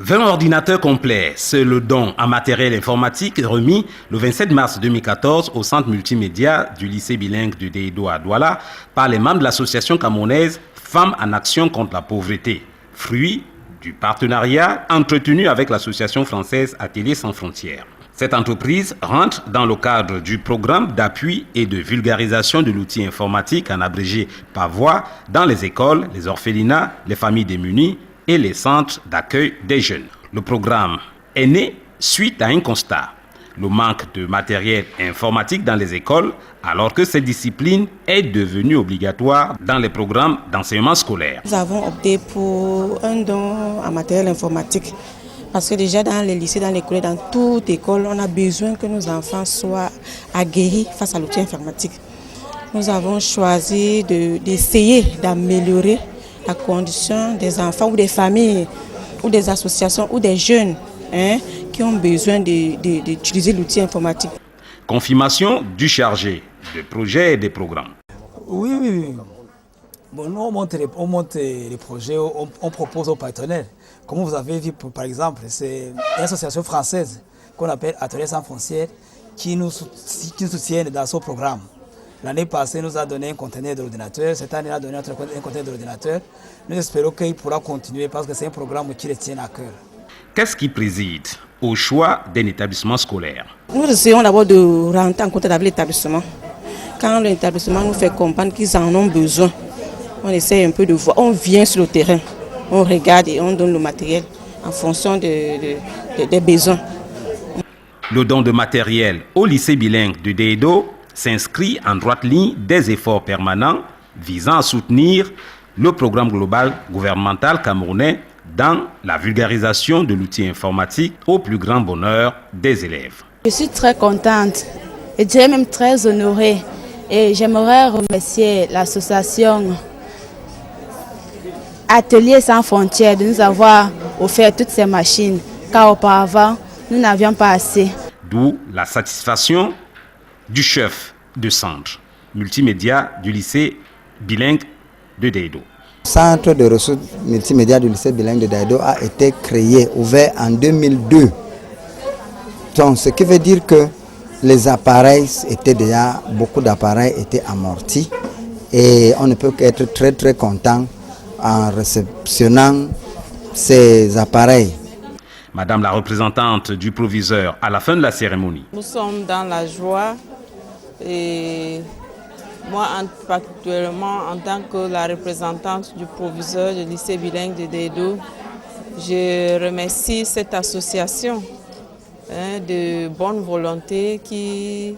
20 ordinateurs complets, c'est le don en matériel informatique remis le 27 mars 2014 au centre multimédia du lycée bilingue de Deïdo à Douala par les membres de l'association camerounaise Femmes en action contre la pauvreté, fruit du partenariat entretenu avec l'association française Ateliers sans frontières. Cette entreprise rentre dans le cadre du programme d'appui et de vulgarisation de l'outil informatique en abrégé PAVOI dans les écoles, les orphelinats, les familles démunies et les centres d'accueil des jeunes. Le programme est né suite à un constat, le manque de matériel informatique dans les écoles, alors que cette discipline est devenue obligatoire dans les programmes d'enseignement scolaire. Nous avons opté pour un don en matériel informatique, parce que déjà dans les lycées, dans les collèges, dans toute école, on a besoin que nos enfants soient aguerris face à l'outil informatique. Nous avons choisi d'essayer d'améliorer la condition des enfants ou des familles ou des associations ou des jeunes qui ont besoin d'utiliser l'outil informatique. Confirmation du chargé de projets et des programmes. Oui. Bon, nous, on monte les projets, on propose aux partenaires. Comme vous avez vu, par exemple, c'est une association française qu'on appelle Ateliers sans frontières qui nous soutient dans son programme. L'année passée, nous a donné un conteneur d'ordinateur. Cette année, il a donné un conteneur d'ordinateur. Nous espérons qu'il pourra continuer parce que c'est un programme qui le tient à cœur. Qu'est-ce qui préside au choix d'un établissement scolaire? Nous essayons d'abord de rentrer en contact avec l'établissement. Quand l'établissement nous fait comprendre qu'ils en ont besoin, on essaie un peu de voir. On vient sur le terrain, on regarde et on donne le matériel en fonction des besoins. Le don de matériel au lycée bilingue de Deïdo s'inscrit en droite ligne des efforts permanents visant à soutenir le programme global gouvernemental camerounais dans la vulgarisation de l'outil informatique au plus grand bonheur des élèves. Je suis très contente et je suis même très honorée et j'aimerais remercier l'association Ateliers sans frontières de nous avoir offert toutes ces machines car auparavant nous n'avions pas assez. D'où la satisfaction du chef de centre multimédia du lycée bilingue de Deïdo. Le centre de ressources multimédia du lycée bilingue de Deïdo a été créé, ouvert en 2002. Donc, ce qui veut dire que les appareils beaucoup d'appareils étaient amortis et on ne peut qu'être très content en réceptionnant ces appareils. Madame la représentante du proviseur à la fin de la cérémonie. Nous sommes dans la joie et moi particulièrement en tant que la représentante du proviseur du lycée bilingue de Deïdo, je remercie cette association de bonne volonté qui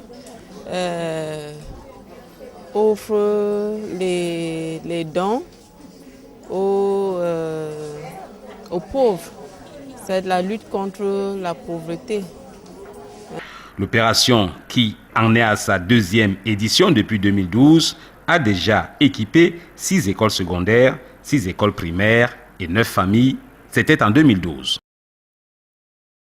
offre les dons aux pauvres. C'est de la lutte contre la pauvreté. L'opération, qui en est à sa deuxième édition depuis 2012, a déjà équipé 6 écoles secondaires, 6 écoles primaires et 9 familles. C'était en 2012.